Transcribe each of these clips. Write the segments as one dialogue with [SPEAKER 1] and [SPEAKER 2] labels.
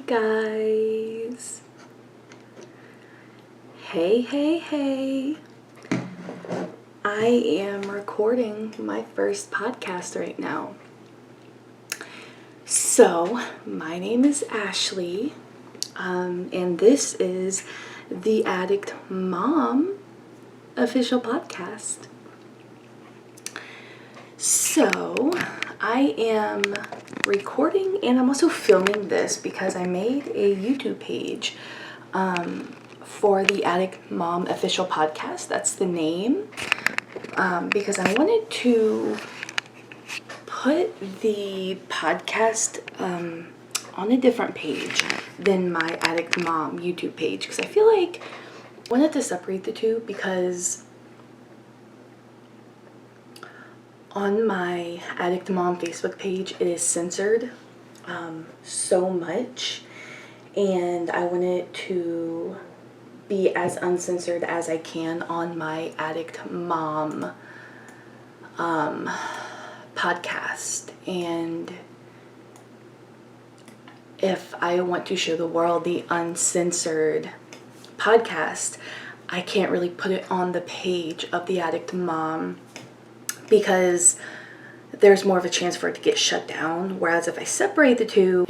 [SPEAKER 1] guys. Hey. I am recording my first podcast right now. So, my name is Ashley, and this is the Addict Mom official podcast. So, I am recording and I'm also filming this because I made a YouTube page for the Addict Mom official podcast. That's the name. Because I wanted to put the podcast on a different page than my Addict Mom YouTube page, because I feel like I wanted to separate the two, because on my Addict Mom Facebook page it is censored so much, and I wanted to be as uncensored as I can on my Addict Mom podcast. And if I want to show the world the uncensored podcast, I can't really put it on the page of the Addict Mom because there's more of a chance for it to get shut down. Whereas if I separate the two,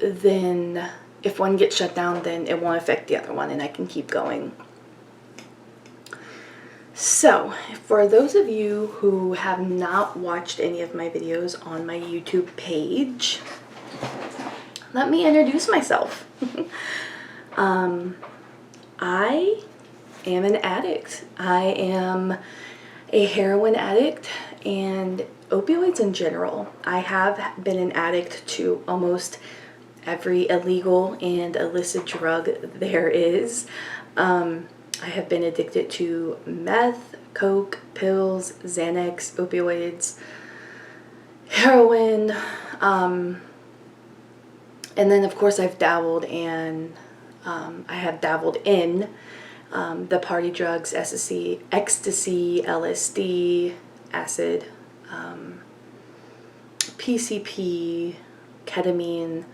[SPEAKER 1] then if one gets shut down, then it won't affect the other one and I can keep going. So, for those of you who have not watched any of my videos on my YouTube page, let me introduce myself. I am an addict. I am a heroin addict and opioids in general. I have been an addict to almost every illegal and illicit drug there is. I have been addicted to meth, coke, pills, Xanax, opioids, heroin, and then of course I've dabbled in the party drugs, ecstasy, LSD, acid, PCP, ketamine.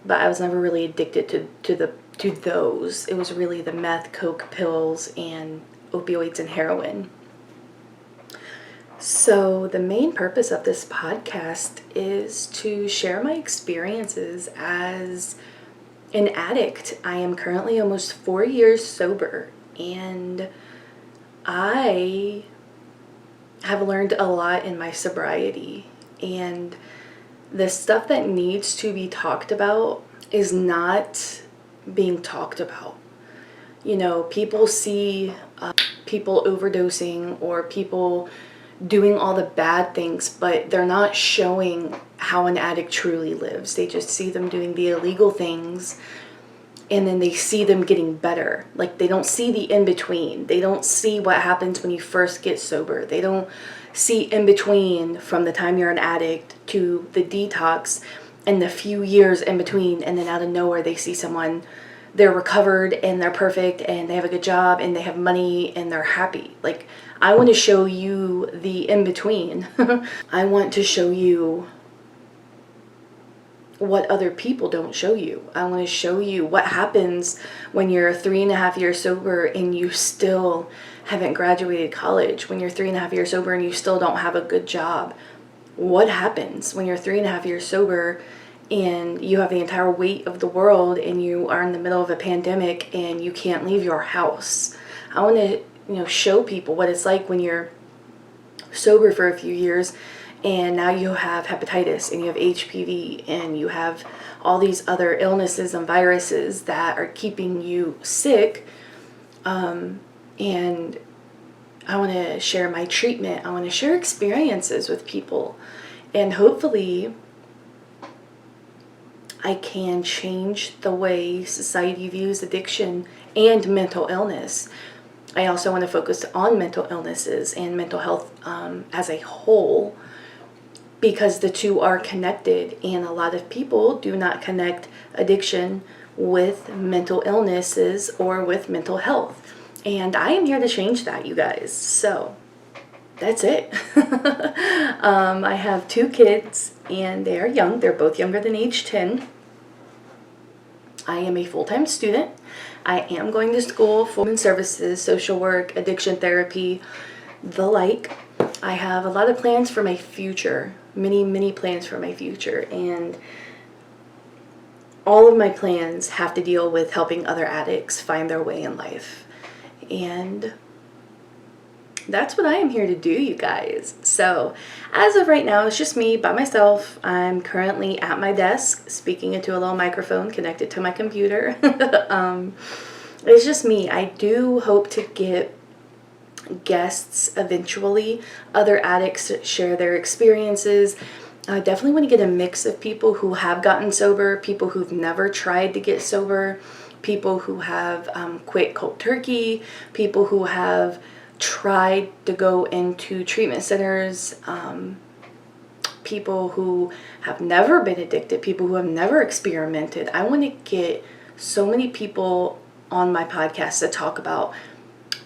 [SPEAKER 1] But I was never really addicted to those. It was really the meth, coke, pills, and opioids and heroin. So the main purpose of this podcast is to share my experiences as an addict. I am currently almost 4 years sober, and I have learned a lot in my sobriety, and the stuff that needs to be talked about is not being talked about. You know, people see people overdosing or people doing all the bad things, but they're not showing how an addict truly lives. They just see them doing the illegal things, and then they see them getting better. Like, they don't see the in-between. They don't see what happens when you first get sober. They don't see in between from the time you're an addict to the detox and the few years in between, and then out of nowhere they see someone, they're recovered and they're perfect and they have a good job and they have money and they're happy. Like, I want to show you the in between. I want to show you what other people don't show you. I want to show you what happens when you're 3.5 years sober and you still haven't graduated college, when you're 3.5 years sober and you still don't have a good job. What happens when you're 3.5 years sober and you have the entire weight of the world and you are in the middle of a pandemic and you can't leave your house? I want to, show people what it's like when you're sober for a few years and now you have hepatitis and you have HPV and you have all these other illnesses and viruses that are keeping you sick. And I want to share my treatment. I want to share experiences with people. And hopefully I can change the way society views addiction and mental illness. I also want to focus on mental illnesses and mental health as a whole, because the two are connected, and a lot of people do not connect addiction with mental illnesses or with mental health. And I am here to change that, you guys. So that's it. I have 2 kids, and they are young. They're both younger than age 10. I am a full-time student. I am going to school for human services, social work, addiction therapy, the like. I have a lot of plans for my future, many plans for my future, and all of my plans have to deal with helping other addicts find their way in life. And that's what I am here to do, you guys. So as of right now, it's just me by myself. I'm currently at my desk speaking into a little microphone connected to my computer. It's just me. I do hope to get guests eventually, other addicts to share their experiences. I definitely want to get a mix of people who have gotten sober, people who've never tried to get sober, people who have quit cold turkey, people who have tried to go into treatment centers, people who have never been addicted, people who have never experimented. I want to get so many people on my podcast to talk about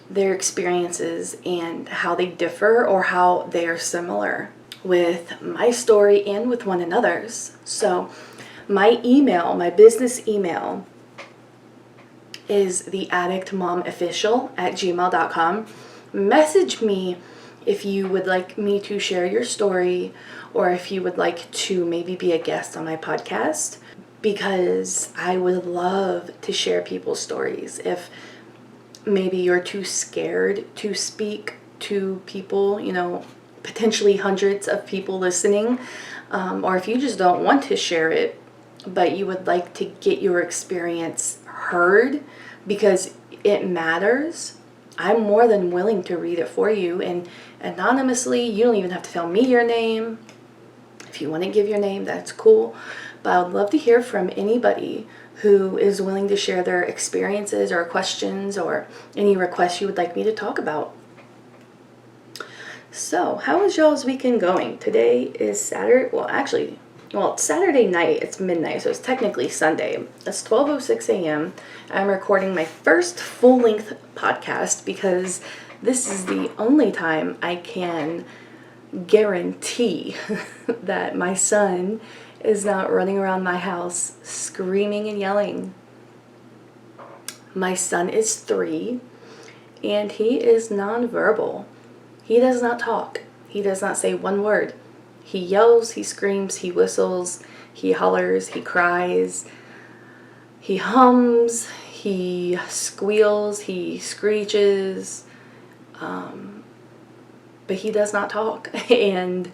[SPEAKER 1] their experiences and how they differ or how they are similar with my story and with one another's. So my email, my business email, is TheAddictMomOfficial@gmail.com. Message me if you would like me to share your story, or if you would like to maybe be a guest on my podcast, because I would love to share people's stories. If maybe you're too scared to speak to people, potentially hundreds of people listening, or if you just don't want to share it, but you would like to get your experience heard because it matters, I'm more than willing to read it for you, and anonymously. You don't even have to tell me your name. If you want to give your name, that's cool. But I would love to hear from anybody who is willing to share their experiences or questions or any requests you would like me to talk about. So, how is y'all's weekend going? Today is Saturday. It's Saturday night. It's midnight, so it's technically Sunday. It's 12:06 a.m. I'm recording my first full-length podcast because this is the only time I can guarantee that my son is not running around my house screaming and yelling. My son is 3, and he is nonverbal. He does not talk. He does not say one word. He yells, he screams, he whistles, he hollers, he cries, he hums, he squeals, he screeches, but he does not talk. And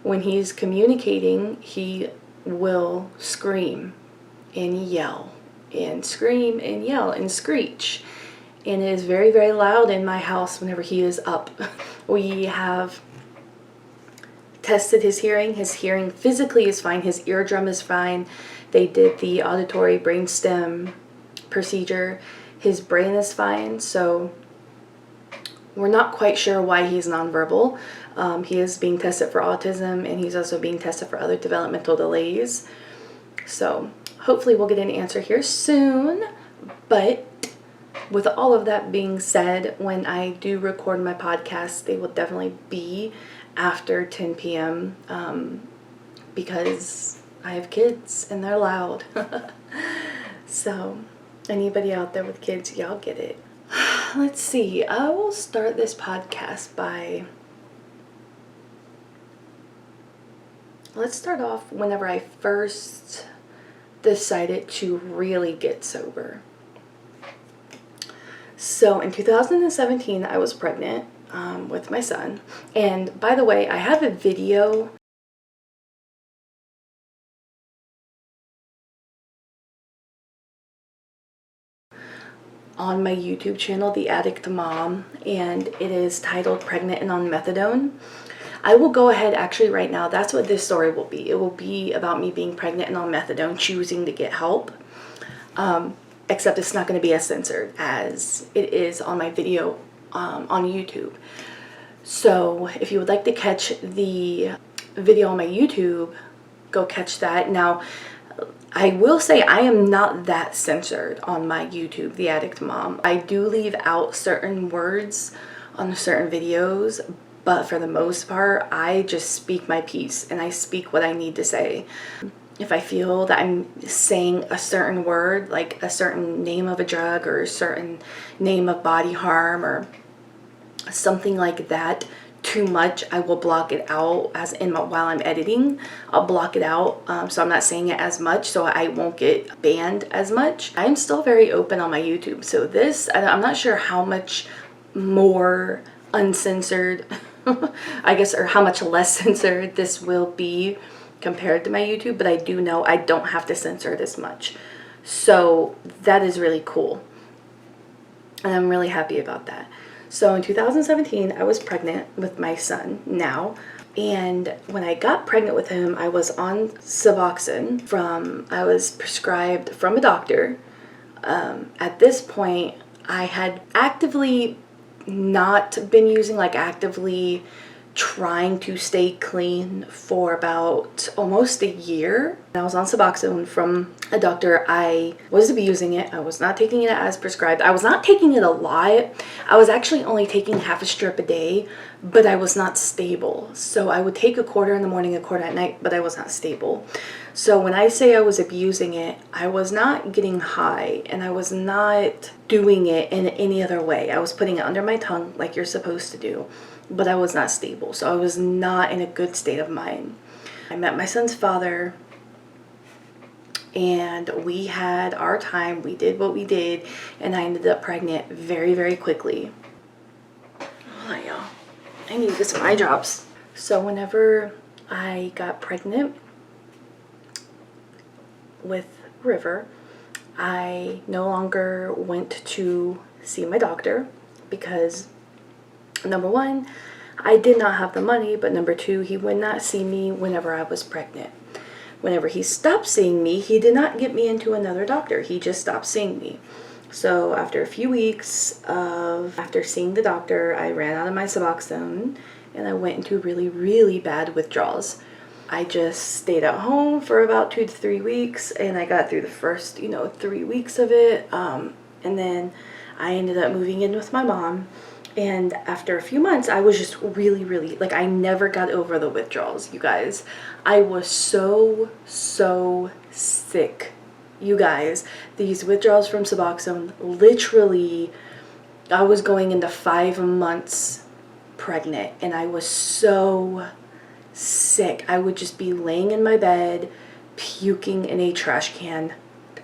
[SPEAKER 1] when he's communicating, he will scream and yell and scream and yell and screech. And it is very, very loud in my house whenever he is up. We have tested his hearing. His hearing physically is fine. His eardrum is fine. They did the auditory brainstem procedure. His brain is fine. So we're not quite sure why he's nonverbal. He is being tested for autism, and he's also being tested for other developmental delays. So hopefully we'll get an answer here soon. But with all of that being said, when I do record my podcast, they will definitely be after 10 p.m. Because I have kids and they're loud. So anybody out there with kids, y'all get it. Let's see. I will start this podcast by... Let's start off whenever I first decided to really get sober. So in 2017, I was pregnant with my son. And by the way, I have a video on my YouTube channel, The Addict Mom, and it is titled Pregnant and on Methadone. I will go ahead, actually right now, that's what this story will be. It will be about me being pregnant and on methadone, choosing to get help. Except it's not going to be as censored as it is on my video on YouTube. So if you would like to catch the video on my YouTube, go catch that. Now, I will say I am not that censored on my YouTube, The Addict Mom. I do leave out certain words on certain videos, But for the most part, I just speak my piece and I speak what I need to say. If I feel that I'm saying a certain word, like a certain name of a drug or a certain name of body harm or something like that, too much, I will block it out while I'm editing. I'll block it out so I'm not saying it as much, so I won't get banned as much. I'm still very open on my YouTube, so this, I'm not sure how much more uncensored I guess, or how much less censored this will be compared to my YouTube, but I do know I don't have to censor it as much. So that is really cool. And I'm really happy about that. So in 2017, I was pregnant with my son now. And when I got pregnant with him, I was on SAMHSA I was prescribed from a doctor. At this point, I had actively not been using, like actively trying to stay clean for about almost a year. I was on SAMHSA from a doctor. I was abusing it. I was not taking it as prescribed. I was not taking it a lot. I was actually only taking half a strip a day, but I was not stable. So I would take a quarter in the morning, a quarter at night, but I was not stable. So when I say I was abusing it, I was not getting high and I was not doing it in any other way. I was putting it under my tongue like you're supposed to do, but I was not stable. So I was not in a good state of mind. I met my son's father and we had our time. We did what we did and I ended up pregnant very, very quickly. Oh, y'all. I need to get some eye drops. So whenever I got pregnant with River, I no longer went to see my doctor because number one, I did not have the money, but number two, he would not see me whenever I was pregnant. Whenever he stopped seeing me, he did not get me into another doctor. He just stopped seeing me. So after a few weeks after seeing the doctor, I ran out of my Suboxone and I went into really, really bad withdrawals. I just stayed at home for about 2 to 3 weeks and I got through the first, 3 weeks of it. And then I ended up moving in with my mom. And after a few months, I was just really, really, like, I never got over the withdrawals, you guys. I was so, so sick, you guys. These withdrawals from Suboxone, literally, I was going into 5 months pregnant, and I was so sick. I would just be laying in my bed, puking in a trash can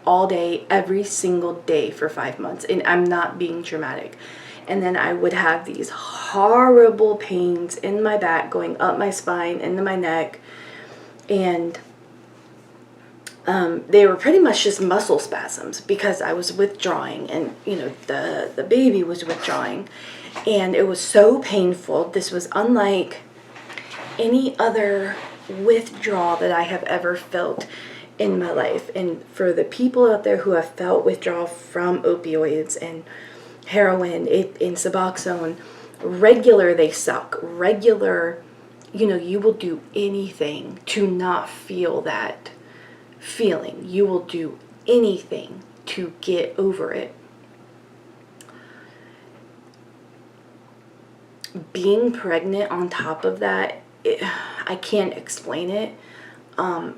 [SPEAKER 1] all day, every single day for 5 months. And I'm not being dramatic. And then I would have these horrible pains in my back going up my spine, into my neck. And they were pretty much just muscle spasms because I was withdrawing and, the baby was withdrawing. And it was so painful. This was unlike any other withdrawal that I have ever felt in my life. And for the people out there who have felt withdrawal from opioids and heroin, in Suboxone, regular, they suck. Regular, you will do anything to not feel that feeling. You will do anything to get over it. Being pregnant on top of that, I can't explain it.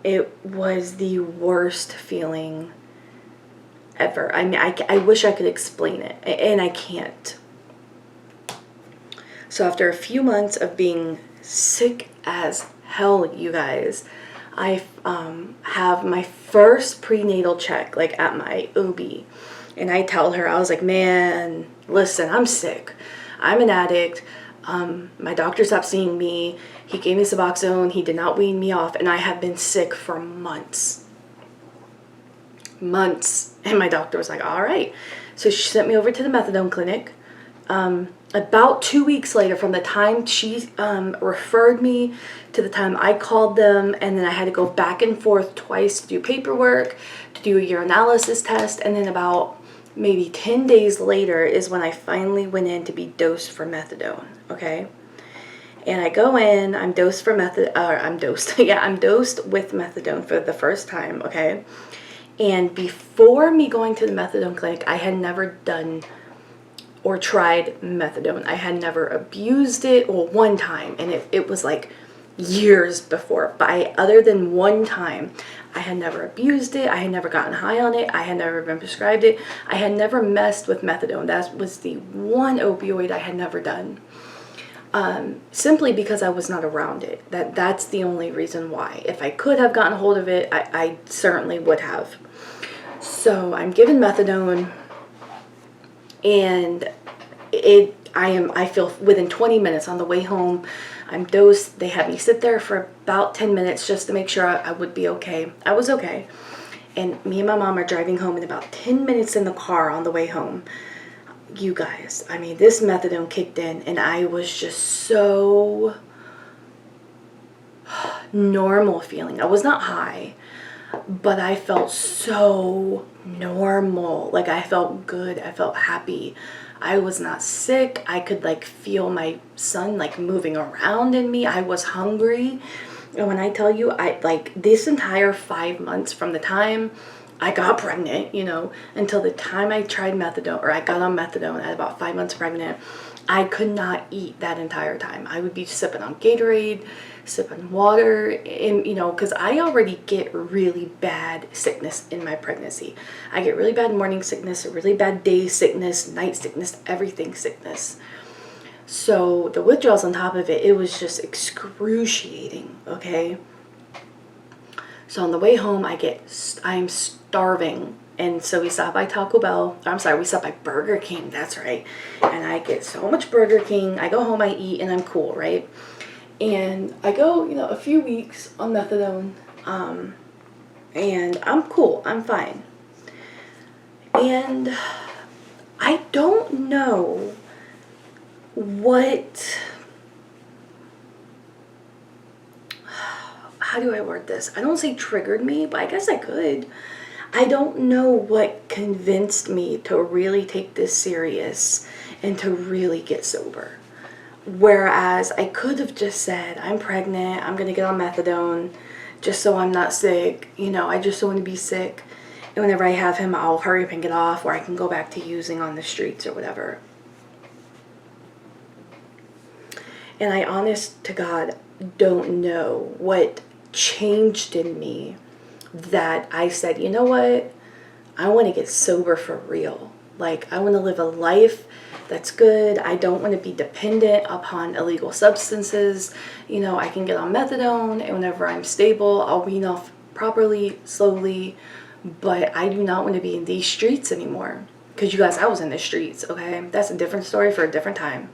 [SPEAKER 1] It was the worst feeling ever. I mean, I wish I could explain it, and I can't. So after a few months of being sick as hell, you guys, I have my first prenatal check, like at my OB, and I tell her, I was like, man, listen, I'm sick. I'm an addict. My doctor stopped seeing me. He gave me Suboxone. He did not wean me off, and I have been sick for months. And my doctor was like, all right. So she sent me over to the methadone clinic. About 2 weeks later, from the time she referred me to the time I called them, and then I had to go back and forth twice to do paperwork, to do a urinalysis test, and then about maybe 10 days later is when I finally went in to be dosed for methadone, okay? And I go in, I'm dosed with methadone for the first time, okay? And before me going to the methadone clinic, I had never done or tried methadone. I had never abused it, well, one time, and it was like years before. But other than one time, I had never abused it. I had never gotten high on it. I had never been prescribed it. I had never messed with methadone. That was the one opioid I had never done. Simply because I was not around it. That's the only reason why. If I could have gotten a hold of it, I certainly would have. So I'm given methadone, and I feel within 20 minutes on the way home, I'm dosed. They had me sit there for about 10 minutes just to make sure I would be okay. I was okay. And me and my mom are driving home, and about 10 minutes in the car on the way home, you guys, I mean, this methadone kicked in, and I was just so normal feeling. I was not high, but I felt so normal. Like, I felt good. I felt happy. I was not sick. I could like feel my son like moving around in me. I was hungry. And when I tell you, I like this entire 5 months from the time I got pregnant, until the time I tried methadone, or I got on methadone at about 5 months pregnant, I could not eat that entire time. I would be sipping on Gatorade, sipping water, and because I already get really bad sickness in my pregnancy. I get really bad morning sickness, really bad day sickness, night sickness, everything sickness. So the withdrawals on top of it, it was just excruciating, okay? So on the way home, I'm starving. And so we stopped by Taco Bell. We stopped by Burger King. That's right. And I get so much Burger King. I go home, I eat, and I'm cool, right? And I go, a few weeks on methadone. And I'm cool. I'm fine. And I don't know how do I word this? I don't say triggered me, but I guess I could. I don't know what convinced me to really take this serious and to really get sober. Whereas I could have just said, I'm pregnant, I'm going to get on methadone just so I'm not sick. I just don't want to be sick. And whenever I have him, I'll hurry up and get off, or I can go back to using on the streets or whatever. And I, honest to God, don't know what changed in me that I said, you know what? I want to get sober for real. Like, I want to live a life that's good. I don't want to be dependent upon illegal substances. I can get on methadone, and whenever I'm stable, I'll wean off properly, slowly. But I do not want to be in these streets anymore. Because you guys, I was in the streets, okay? That's a different story for a different time.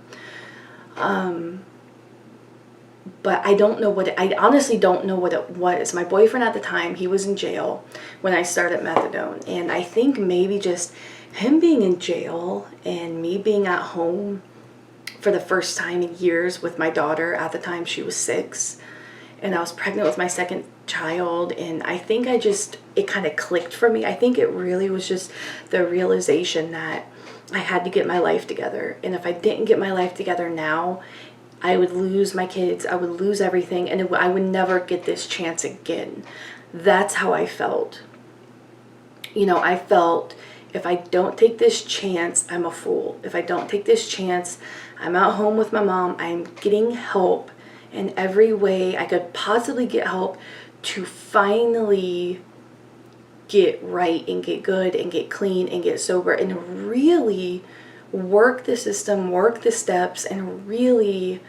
[SPEAKER 1] But I honestly don't know what it was. My boyfriend at the time, he was in jail when I started methadone. And I think maybe just him being in jail and me being at home for the first time in years with my daughter. At the time, she was 6. And I was pregnant with my second child. And I think it kind of clicked for me. I think it really was just the realization that I had to get my life together. And if I didn't get my life together now, I would lose my kids, I would lose everything, and I would never get this chance again. That's how I felt. I felt, if I don't take this chance, I'm a fool. If I don't take this chance, I'm at home with my mom, I'm getting help in every way I could possibly get help to finally get right and get good and get clean and get sober and really work the system, work the steps, and really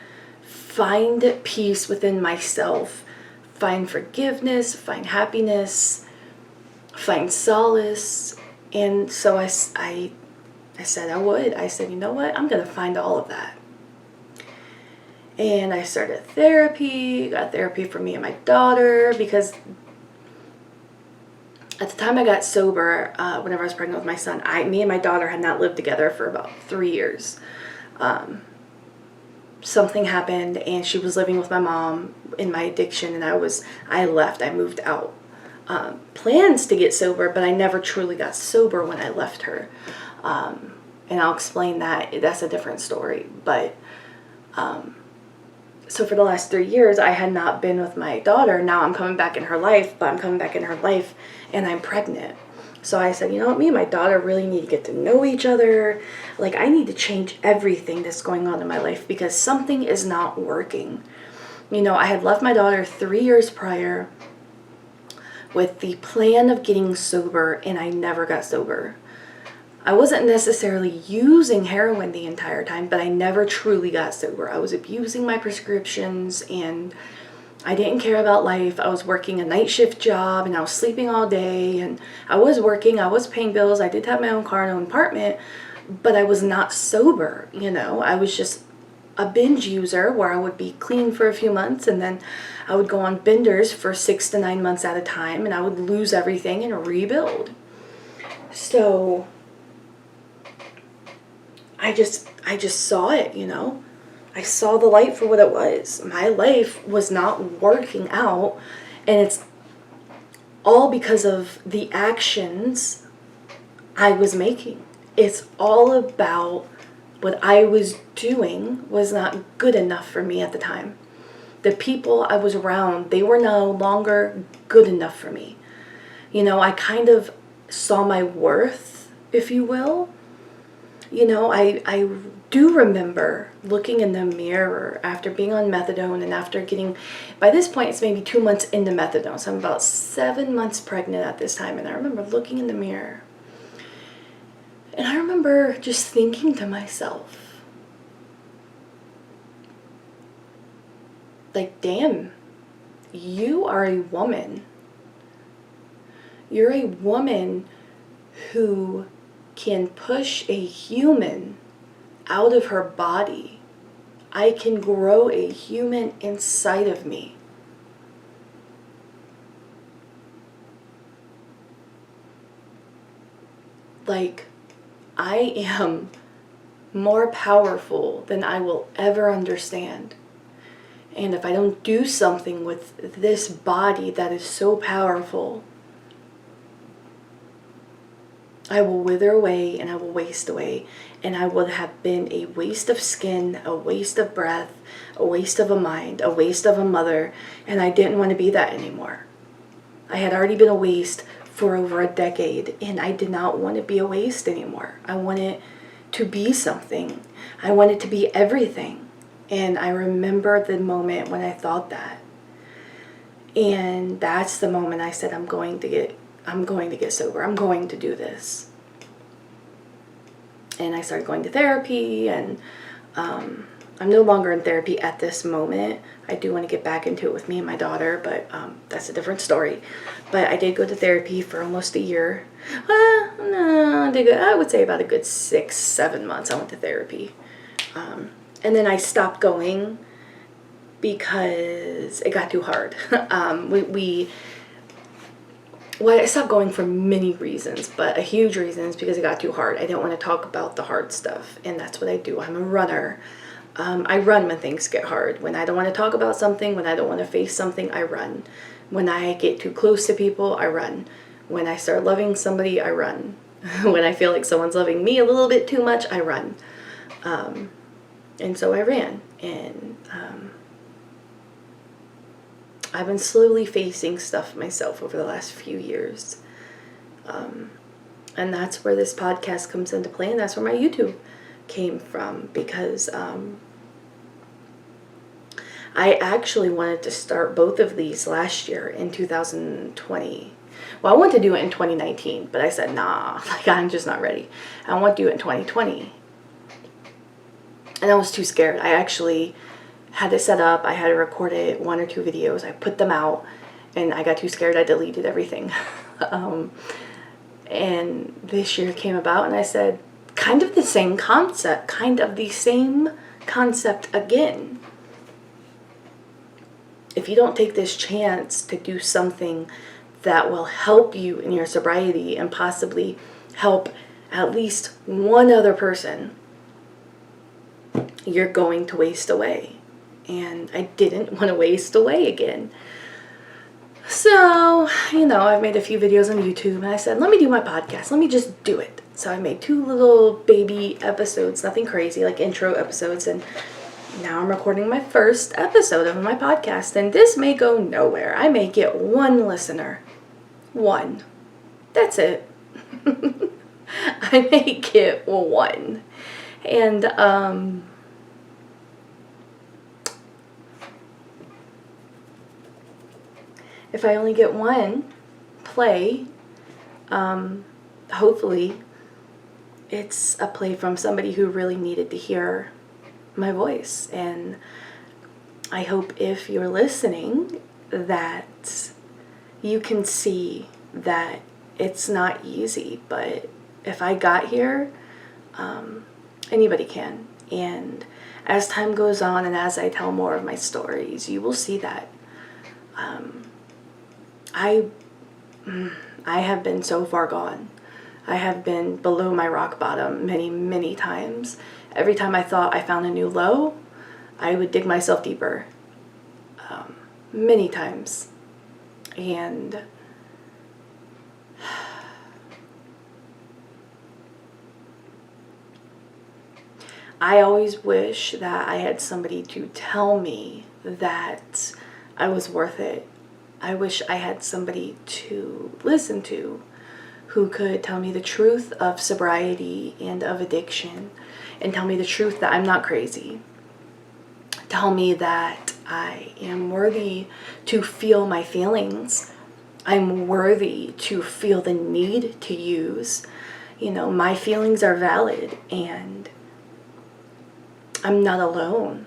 [SPEAKER 1] find peace within myself, find forgiveness, find happiness, find solace. And so I said I would. I said, you know what? I'm going to find all of that. And I started therapy, got therapy for me and my daughter, because at the time I got sober, whenever I was pregnant with my son, me and my daughter had not lived together for about 3 years. Something happened, and she was living with my mom in my addiction, and I left. I moved out. Plans to get sober, but I never truly got sober when I left her. And I'll explain that. That's a different story. But so for the last 3 years, I had not been with my daughter. Now I'm coming back in her life, but I'm coming back in her life and I'm pregnant. So I said, you know what, me and my daughter really need to get to know each other. Like, I need to change everything that's going on in my life because something is not working. You know, I had left my daughter 3 years prior with the plan of getting sober, and I never got sober. I wasn't necessarily using heroin the entire time, but I never truly got sober. I was abusing my prescriptions, and I didn't care about life. I was working a night shift job, and I was sleeping all day, and I was working, I was paying bills, I did have my own car and own apartment, but I was not sober, you know. I was just a binge user where I would be clean for a few months, and then I would go on benders for 6 to 9 months at a time, and I would lose everything and rebuild. So I just saw it, you know. I saw the light for what it was. My life was not working out, and it's all because of the actions I was making. It's all about what I was doing was not good enough for me at the time. The people I was around, they were no longer good enough for me. You know, I kind of saw my worth, if you will. You know, I do remember looking in the mirror after being on methadone and after getting, by this point it's maybe 2 months into methadone, so I'm about 7 months pregnant at this time, and I remember looking in the mirror. And I remember just thinking to myself, like, damn, you are a woman. You're a woman who can push a human out of her body. I can grow a human inside of me. Like, I am more powerful than I will ever understand. And if I don't do something with this body that is so powerful, I will wither away and I will waste away. And I would have been a waste of skin, a waste of breath, a waste of a mind, a waste of a mother. And I didn't want to be that anymore. I had already been a waste for over a decade, and I did not want to be a waste anymore. I wanted to be something. I wanted to be everything. And I remember the moment when I thought that. And that's the moment I said, I'm going to get sober. I'm going to do this. And I started going to therapy, and I'm no longer in therapy at this moment. I do want to get back into it with me and my daughter, but that's a different story. But I did go to therapy for almost a year. I would say about a good 6-7 months I went to therapy. And then I stopped going because it got too hard. I stopped going for many reasons, but a huge reason is because it got too hard. I didn't want to talk about the hard stuff, and that's what I do. I'm a runner. I run when things get hard. When I don't want to talk about something, when I don't want to face something, I run. When I get too close to people, I run. When I start loving somebody, I run. When I feel like someone's loving me a little bit too much, I run. And so I ran, and I've been slowly facing stuff myself over the last few years. And that's where this podcast comes into play, and that's where my YouTube came from, because I actually wanted to start both of these last year in 2020. Well, I wanted to do it in 2019, but I said, nah, like, I'm just not ready. I want to do it in 2020. And I was too scared. I actually had it set up. I had to record it, 1 or 2 videos. I put them out, and I got too scared. I deleted everything. And this year came about, and I said, kind of the same concept again. If you don't take this chance to do something that will help you in your sobriety and possibly help at least one other person, you're going to waste away. And I didn't want to waste away again. So, I've made a few videos on YouTube, and I said, let me do my podcast. Let me just do it. So I made 2 little baby episodes, nothing crazy, like intro episodes, and now I'm recording my first episode of my podcast, and this may go nowhere. I may get 1 listener. 1. That's it. I make it 1. And if I only get 1 play, hopefully it's a play from somebody who really needed to hear my voice. And I hope if you're listening that you can see that it's not easy, but if I got here, anybody can. And as time goes on and as I tell more of my stories, you will see that I have been so far gone. I have been below my rock bottom many, many times. Every time I thought I found a new low, I would dig myself deeper. Many times. And I always wish that I had somebody to tell me that I was worth it. I wish I had somebody to listen to who could tell me the truth of sobriety and of addiction, and tell me the truth that I'm not crazy. Tell me that I am worthy to feel my feelings. I'm worthy to feel the need to use. My feelings are valid and I'm not alone.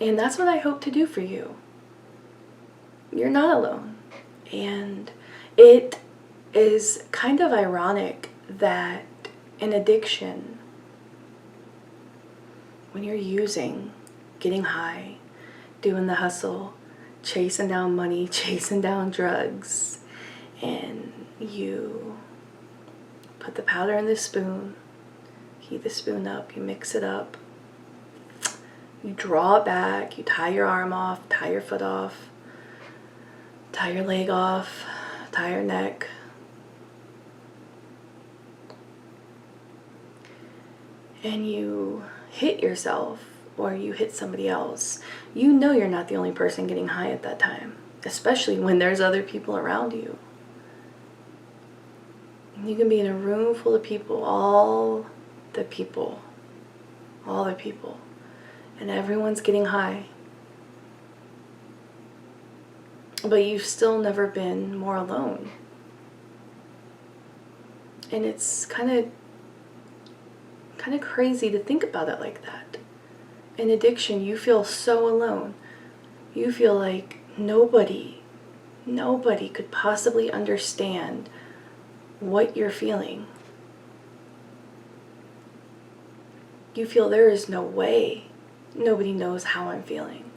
[SPEAKER 1] And that's what I hope to do for you. You're not alone. And it is kind of ironic that in addiction, when you're using, getting high, doing the hustle, chasing down money, chasing down drugs, and you put the powder in the spoon, heat the spoon up, you mix it up, you draw it back, you tie your arm off, tie your foot off, tie your leg off, tie your neck. And you hit yourself or you hit somebody else. You know you're not the only person getting high at that time, especially when there's other people around you. You can be in a room full of people, all the people, and everyone's getting high. But you've still never been more alone. And it's kind of crazy to think about it like that. In addiction, you feel so alone. You feel like nobody could possibly understand what you're feeling. You feel there is no way. Nobody knows how I'm feeling,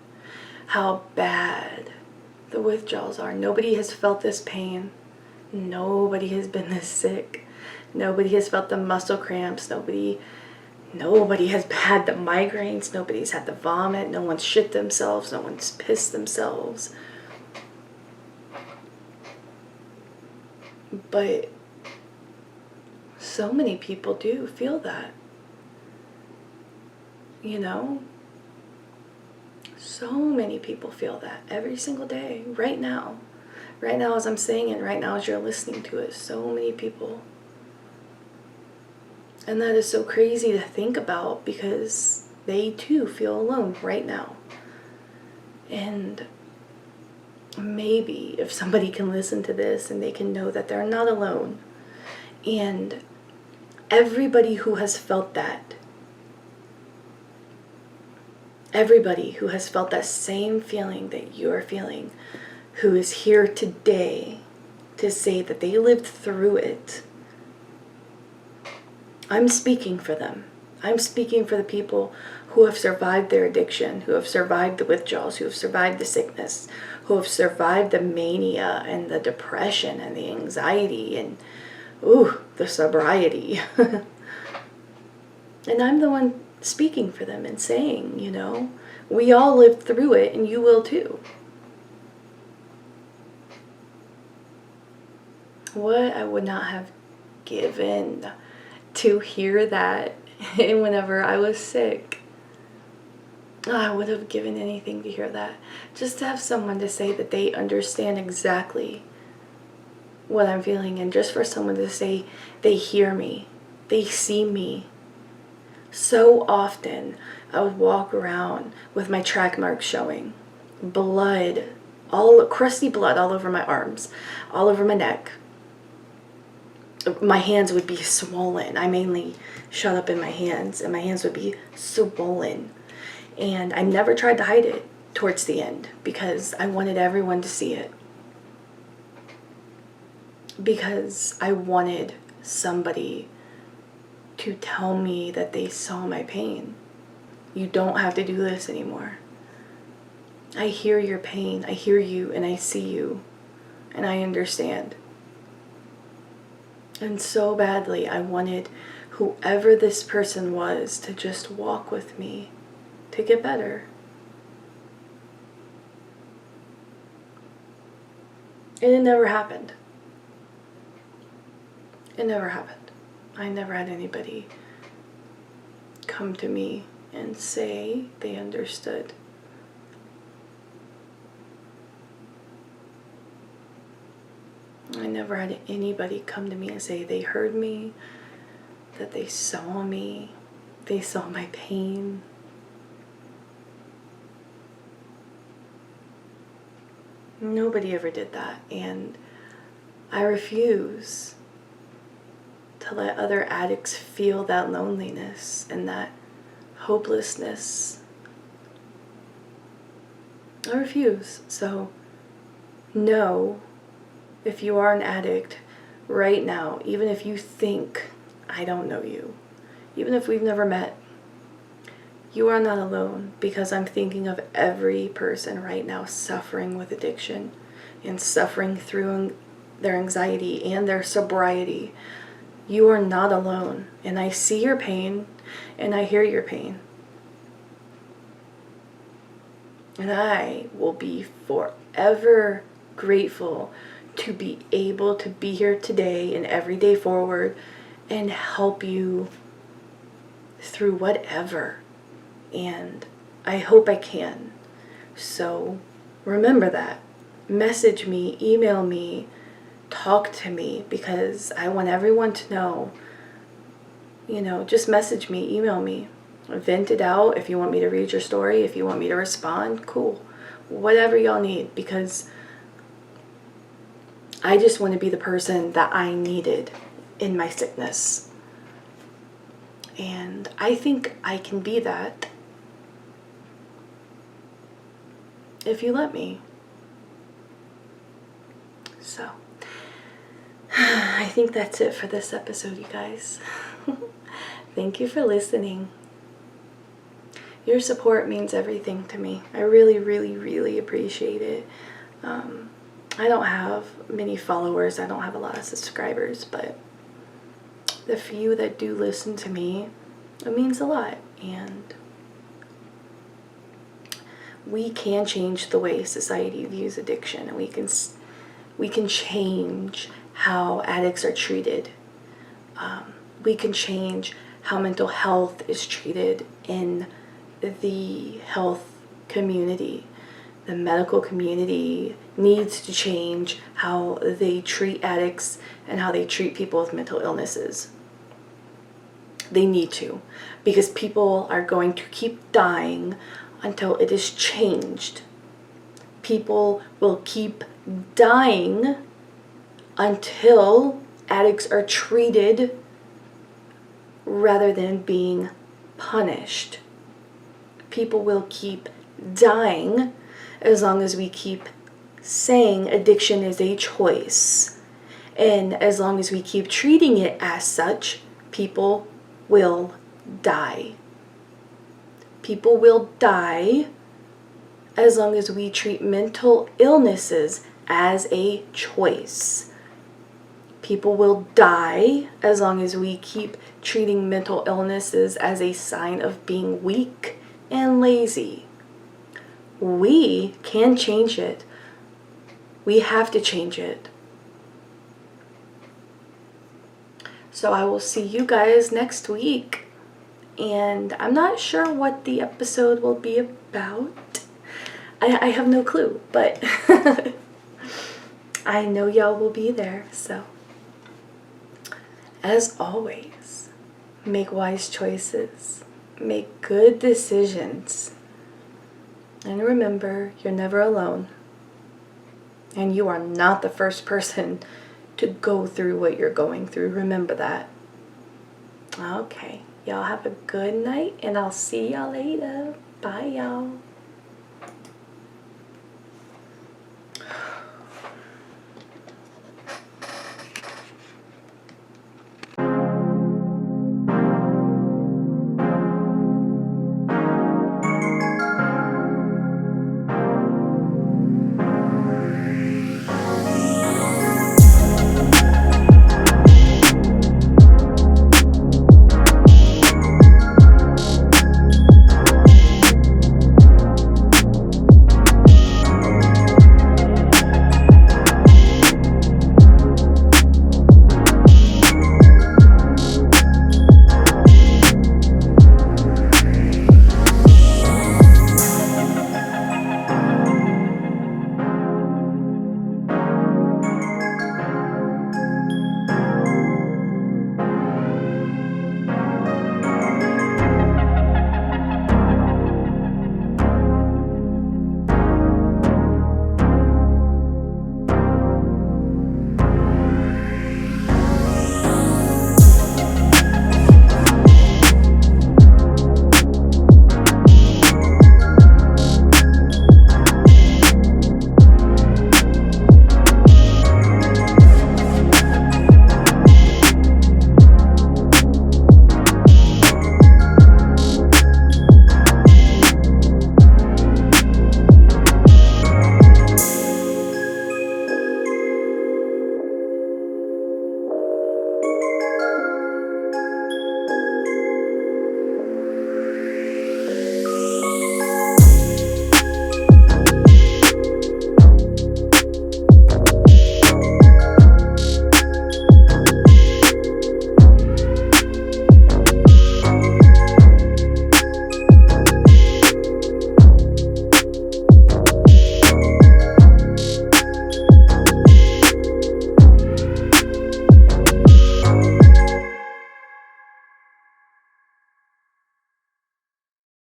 [SPEAKER 1] how bad the withdrawals are. Nobody has felt this pain. Nobody has been this sick. Nobody has felt the muscle cramps. Nobody has had the migraines. Nobody's had the vomit. No one's shit themselves. No one's pissed themselves. But so many people do feel that. So many people feel that every single day, right now. Right now as I'm saying it, right now as you're listening to it, so many people. And that is so crazy to think about because they too feel alone right now. And maybe if somebody can listen to this and they can know that they're not alone. And everybody who has felt that, everybody who has felt that same feeling that you're feeling, who is here today to say that they lived through it, I'm speaking for them. I'm speaking for the people who have survived their addiction, who have survived the withdrawals, who have survived the sickness, who have survived the mania and the depression and the anxiety and, the sobriety. And I'm the one speaking for them and saying, we all lived through it and you will too. What I would not have given to hear that whenever I was sick. I would have given anything to hear that. Just to have someone to say that they understand exactly what I'm feeling, and just for someone to say they hear me, they see me. So often I would walk around with my track marks showing, blood, crusty blood all over my arms, all over my neck. My hands would be swollen. I mainly shut up in my hands, and my hands would be swollen. And I never tried to hide it towards the end because I wanted everyone to see it. Because I wanted somebody to tell me that they saw my pain. You don't have to do this anymore. I hear your pain. I hear you, and I see you, and I understand. And so badly, I wanted whoever this person was to just walk with me to get better. And it never happened. It never happened. I never had anybody come to me and say they understood. I never had anybody come to me and say they heard me, that they saw me, they saw my pain. Nobody ever did that, and I refuse to let other addicts feel that loneliness and that hopelessness. I refuse. So, know, if you are an addict right now, even if you think I don't know you, even if we've never met, you are not alone, because I'm thinking of every person right now suffering with addiction and suffering through their anxiety and their sobriety. You are not alone, and I see your pain and I hear your pain. And I will be forever grateful to be able to be here today and every day forward and help you through whatever. And I hope I can. So remember that. Message me, email me, talk to me, because I want everyone to know, just message me, email me, vent it out. If you want me to read your story, if you want me to respond, cool. Whatever y'all need, because I just want to be the person that I needed in my sickness. And I think I can be that if you let me. So, I think that's it for this episode, you guys. Thank you for listening. Your support means everything to me. I really, really, really appreciate it. I don't have many followers. I don't have a lot of subscribers, but the few that do listen to me, it means a lot. And we can change the way society views addiction, and we can change how addicts are treated. We can change how mental health is treated in the health community. The medical community needs to change how they treat addicts and how they treat people with mental illnesses. They need to, because people are going to keep dying until it is changed. People will keep dying until addicts are treated rather than being punished. People will keep dying as long as we keep saying addiction is a choice. And as long as we keep treating it as such, people will die. People will die as long as we treat mental illnesses as a choice. People will die as long as we keep treating mental illnesses as a sign of being weak and lazy. We can change it. We have to change it. So I will see you guys next week. And I'm not sure what the episode will be about. I have no clue, but I know y'all will be there. So, as always, make wise choices, make good decisions, and remember, you're never alone. And you are not the first person to go through what you're going through. Remember that. Okay, y'all have a good night, and I'll see y'all later. Bye, y'all.